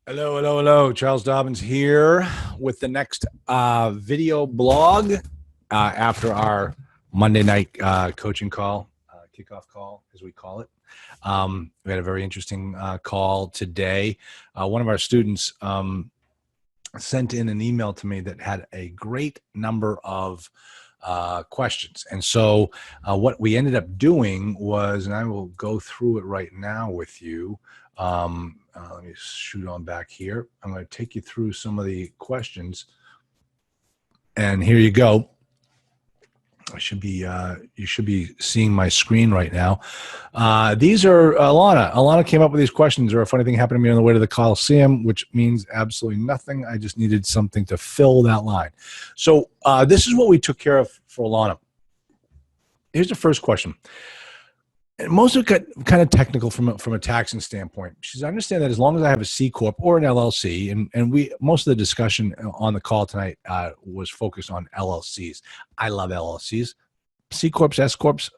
Hello, hello, hello. Charles Dobbins here with the next video blog after our Monday night coaching call, kickoff call, as we call it. We had a very interesting call today. One of our students sent in an email to me that had a great number of questions. And so what we ended up doing was, and I will go through it right now with you. Let me shoot on back here. I'm going to take you through some of the questions. And here you go. You should be seeing my screen right now. These are Alana. Alana came up with these questions, or a funny thing happened to me on the way to the Coliseum, which means absolutely nothing. I just needed something to fill that line. So this is what we took care of for Alana. Here's the first question. And most of it got kind of technical from a taxing standpoint. She says, I understand that as long as I have a C Corp or an LLC, and we most of the discussion on the call tonight was focused on LLCs. I love LLCs. C Corps, S Corps,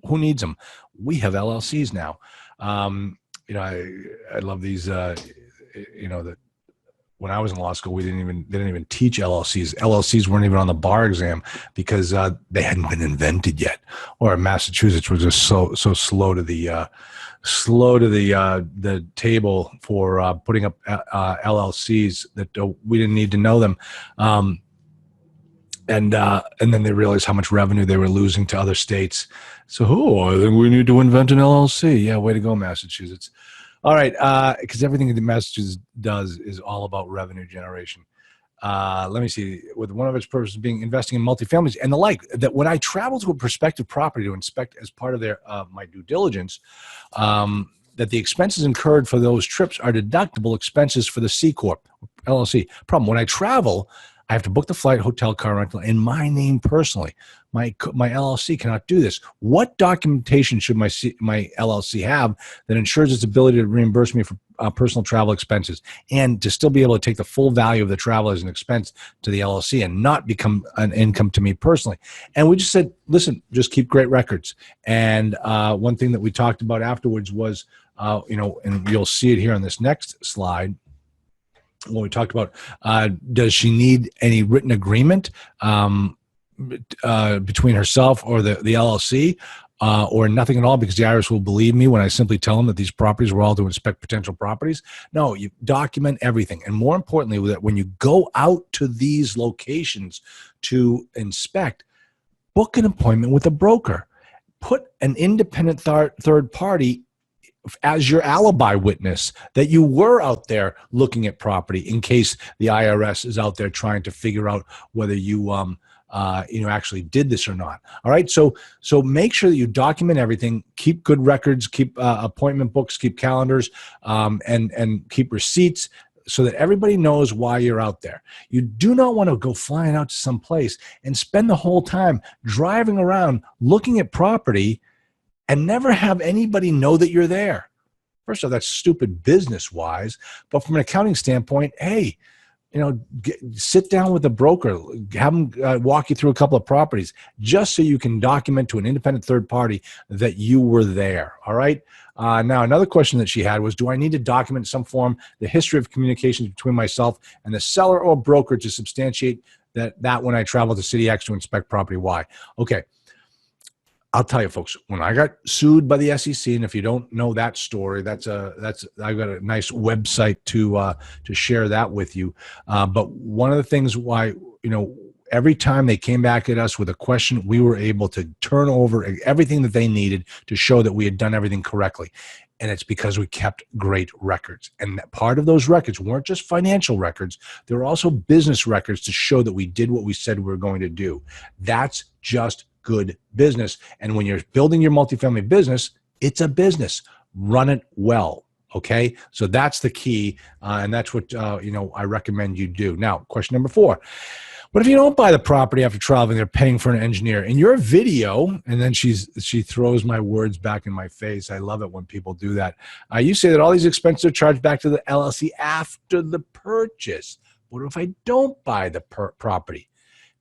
who needs them? We have LLCs now. I love these, that when I was in law school, they didn't even teach LLCs. LLCs weren't even on the bar exam because they hadn't been invented yet. Or in Massachusetts was just so slow to the table for putting up LLCs that we didn't need to know them. And then they realized how much revenue they were losing to other states. So, I think we need to invent an LLC. Yeah, way to go, Massachusetts. All right, because everything that Massachusetts does is all about revenue generation. Let me see. With one of its purposes being investing in multifamilies and the like, that when I travel to a prospective property to inspect as part of their my due diligence, that the expenses incurred for those trips are deductible expenses for the C Corp, LLC. Problem, when I travel, I have to book the flight, hotel, car rental in my name personally. My LLC cannot do this. What documentation should my LLC have that ensures its ability to reimburse me for personal travel expenses and to still be able to take the full value of the travel as an expense to the LLC and not become an income to me personally? And we just said, listen, just keep great records. And one thing that we talked about afterwards was, and you'll see it here on this next slide, when we talked about, does she need any written agreement between herself or the LLC, or nothing at all, because the IRS will believe me when I simply tell them that these properties were all to inspect potential properties? No, you document everything. And more importantly, that when you go out to these locations to inspect, book an appointment with a broker. Put an independent third party as your alibi witness that you were out there looking at property in case the IRS is out there trying to figure out whether you actually did this or not. All right. So make sure that you document everything, keep good records, keep appointment books, keep calendars, and keep receipts so that everybody knows why you're out there. You do not want to go flying out to some place and spend the whole time driving around looking at property and never have anybody know that you're there. First of all, that's stupid business-wise, but from an accounting standpoint, hey, sit down with a broker, have them walk you through a couple of properties, just so you can document to an independent third party that you were there. All right. Now, another question that she had was, do I need to document in some form the history of communications between myself and the seller or broker to substantiate that when I travel to City X to inspect property Y? Okay. I'll tell you, folks, when I got sued by the SEC, and if you don't know that story, I've got a nice website to share that with you. But one of the things why, every time they came back at us with a question, we were able to turn over everything that they needed to show that we had done everything correctly. And it's because we kept great records. And that part of those records weren't just financial records. They were also business records to show that we did what we said we were going to do. That's just good business. And when you're building your multifamily business, it's a business. Run it well. Okay. So that's the key. And that's what, I recommend you do. Now, question number 4. What if you don't buy the property after traveling? They're paying for an engineer. In your video, and then she throws my words back in my face. I love it when people do that. You say that all these expenses are charged back to the LLC after the purchase. What if I don't buy the property?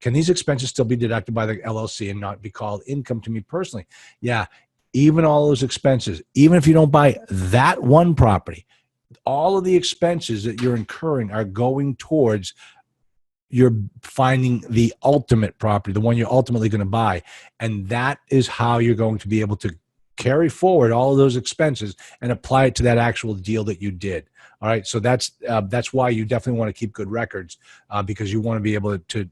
Can these expenses still be deducted by the LLC and not be called income to me personally? Yeah, even all those expenses, even if you don't buy that one property, all of the expenses that you're incurring are going towards you're finding the ultimate property, the one you're ultimately going to buy. And that is how you're going to be able to carry forward all of those expenses and apply it to that actual deal that you did. All right. So that's why you definitely want to keep good records, because you want to be able to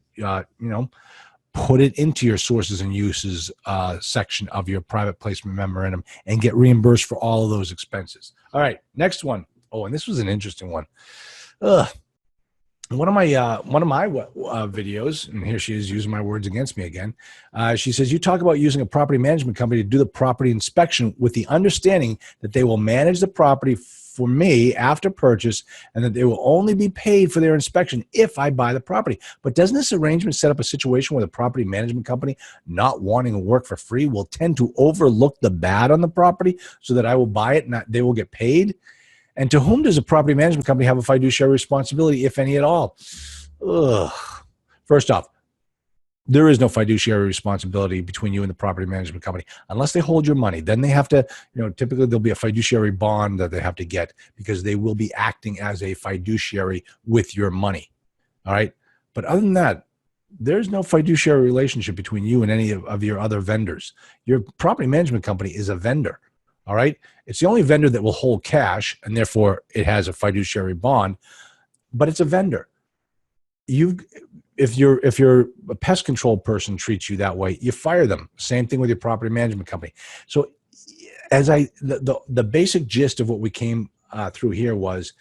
put it into your sources and uses section of your private placement memorandum and get reimbursed for all of those expenses. All right. Next one. Oh, and this was an interesting one. One of my videos, and here she is using my words against me again. She says, you talk about using a property management company to do the property inspection with the understanding that they will manage the property for me after purchase and that they will only be paid for their inspection if I buy the property. But doesn't this arrangement set up a situation where the property management company, not wanting to work for free, will tend to overlook the bad on the property so that I will buy it and they will get paid? And to whom does a property management company have a fiduciary responsibility, if any at all? Ugh. First off, there is no fiduciary responsibility between you and the property management company unless they hold your money. Then they have to, typically there'll be a fiduciary bond that they have to get because they will be acting as a fiduciary with your money. All right. But other than that, there's no fiduciary relationship between you and any of your other vendors. Your property management company is a vendor. All right. It's the only vendor that will hold cash, and therefore it has a fiduciary bond, but it's a vendor. If a pest control person treats you that way, you fire them. Same thing with your property management company. So the basic gist of what we came through here was,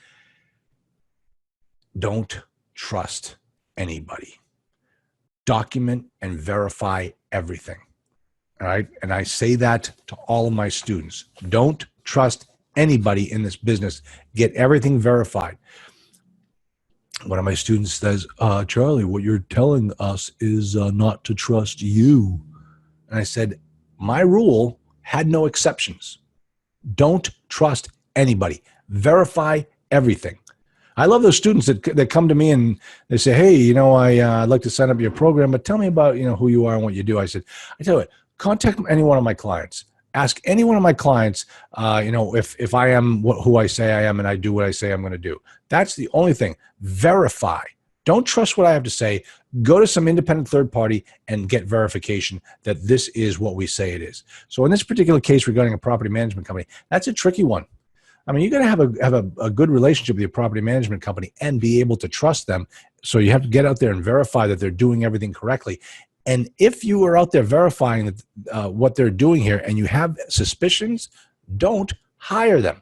don't trust anybody. Document and verify everything. All right. And I say that to all of my students. Don't trust anybody in this business. Get everything verified. One of my students says, Charlie, what you're telling us is not to trust you. And I said, my rule had no exceptions. Don't trust anybody. Verify everything. I love those students that come to me and they say, hey, I'd like to sign up your program, but tell me about, who you are and what you do. I said, I tell you what, contact any one of my clients. Ask any one of my clients, if I am who I say I am and I do what I say I'm going to do. That's the only thing. Verify. Don't trust what I have to say. Go to some independent third party and get verification that this is what we say it is. So in this particular case regarding a property management company, that's a tricky one. I mean, you got to have a good relationship with your property management company and be able to trust them. So you have to get out there and verify that they're doing everything correctly. And if you are out there verifying what they're doing here and you have suspicions, don't hire them,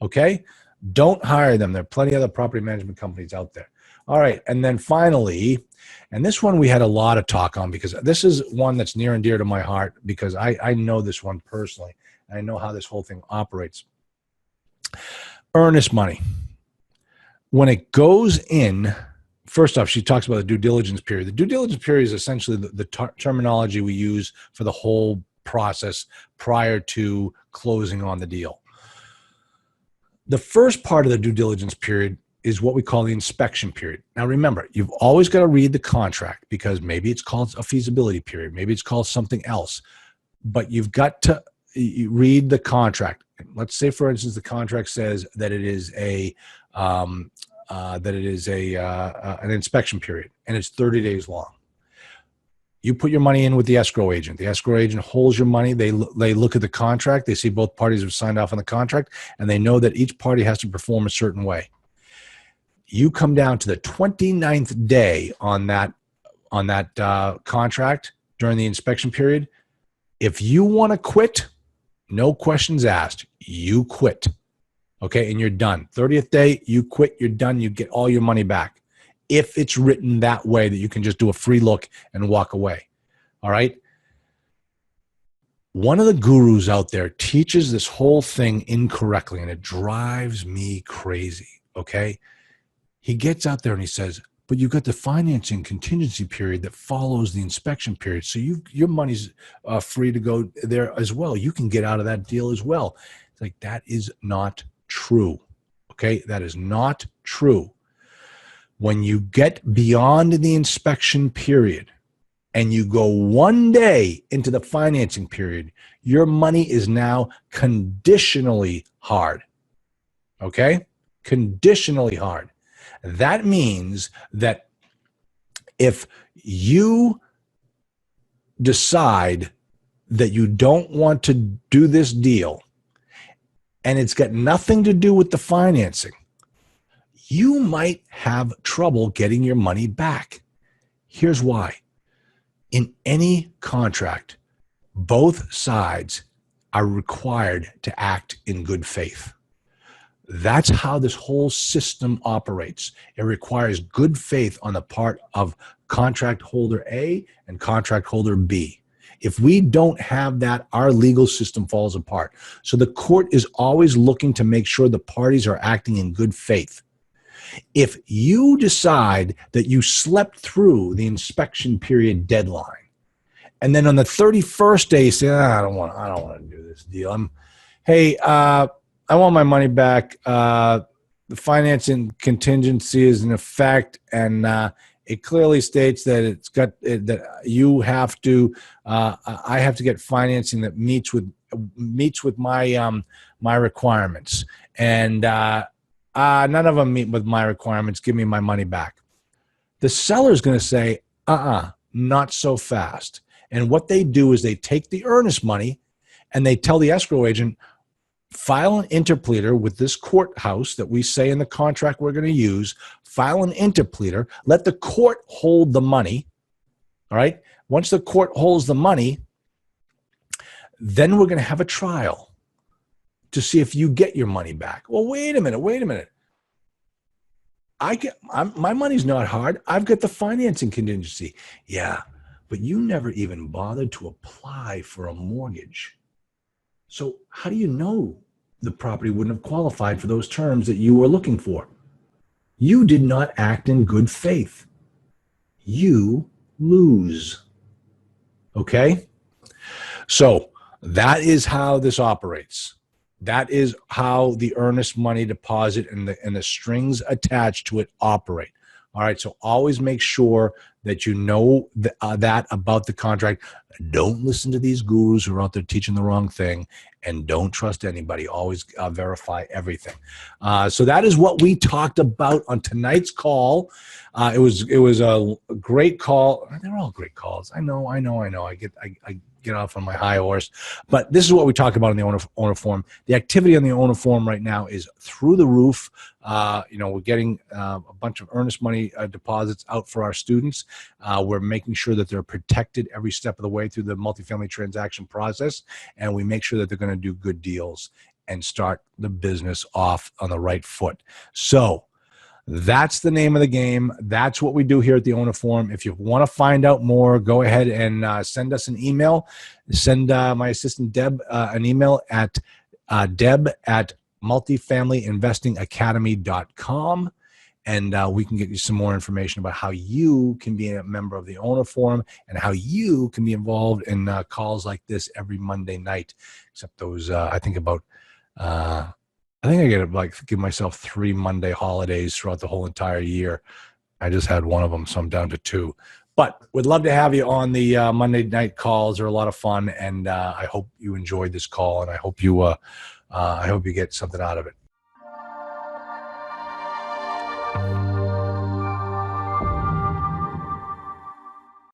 okay? Don't hire them. There are plenty of other property management companies out there. All right, and then finally, and this one we had a lot of talk on because this is one that's near and dear to my heart because I know this one personally. And I know how this whole thing operates. Earnest money. When it goes in, first off, she talks about the due diligence period. The due diligence period is essentially the terminology we use for the whole process prior to closing on the deal. The first part of the due diligence period is what we call the inspection period. Now, remember, you've always got to read the contract because maybe it's called a feasibility period. Maybe it's called something else, but you've got to read the contract. Let's say, for instance, the contract says that it is an inspection period and it's 30 days long. You put your money in with the escrow agent. The escrow agent holds your money. They look at the contract. They see both parties have signed off on the contract, and they know that each party has to perform a certain way. You come down to the 29th day on that contract during the inspection period. If you want to quit, no questions asked. You quit. Okay, and you're done. 30th day, you quit, you're done, you get all your money back. If it's written that way that you can just do a free look and walk away. All right? One of the gurus out there teaches this whole thing incorrectly, and it drives me crazy, okay? He gets out there and he says, but you've got the financing contingency period that follows the inspection period. So your money's free to go there as well. You can get out of that deal as well. It's like, that is not true. Okay. That is not true. When you get beyond the inspection period and you go one day into the financing period, your money is now conditionally hard. Okay. Conditionally hard. That means that if you decide that you don't want to do this deal and it's got nothing to do with the financing, you might have trouble getting your money back. Here's why. In any contract, both sides are required to act in good faith. That's how this whole system operates. It requires good faith on the part of contract holder A and contract holder B. If we don't have that, our legal system falls apart. So the court is always looking to make sure the parties are acting in good faith. If you decide that you slept through the inspection period deadline, and then on the 31st day, you say, I don't want to do this deal. I want my money back. The financing contingency is in effect, and it clearly states that that you have to. I have to get financing that meets with my my requirements, and none of them meet with my requirements. Give me my money back. The seller is going to say, not so fast. And what they do is they take the earnest money and they tell the escrow agent, file an interpleader with this courthouse that we say in the contract we're going to use, file an interpleader, let the court hold the money, all right? Once the court holds the money, then we're going to have a trial to see if you get your money back. Well, wait a minute. My money's not hard. I've got the financing contingency. Yeah, but you never even bothered to apply for a mortgage. So how do you know the property wouldn't have qualified for those terms that you were looking for? You did not act in good faith. You lose. Okay? So that is how this operates. That is how the earnest money deposit and the strings attached to it operate. All right, so always make sure that you know that about the contract. Don't listen to these gurus who are out there teaching the wrong thing, and don't trust anybody. Always verify everything. So that is what we talked about on tonight's call. It was a great call. They're all great calls. I know. I get off on my high horse, but this is what we talk about in the owner forum. The activity on the owner forum right now is through the roof. We're getting a bunch of earnest money deposits out for our students. We're making sure that they're protected every step of the way through the multifamily transaction process, and we make sure that they're going to do good deals and start the business off on the right foot. So that's the name of the game. That's what we do here at the Owner Forum. If you want to find out more, go ahead and send us an email. Send my assistant Deb an email at deb@multifamilyinvestingacademy.com, and we can get you some more information about how you can be a member of the Owner Forum and how you can be involved in calls like this every Monday night. Except those, I think I get give myself 3 Monday holidays throughout the whole entire year. I just had one of them, so I'm down to 2. But we'd love to have you on the Monday night calls. They're a lot of fun, and I hope you enjoyed this call, and I hope you get something out of it.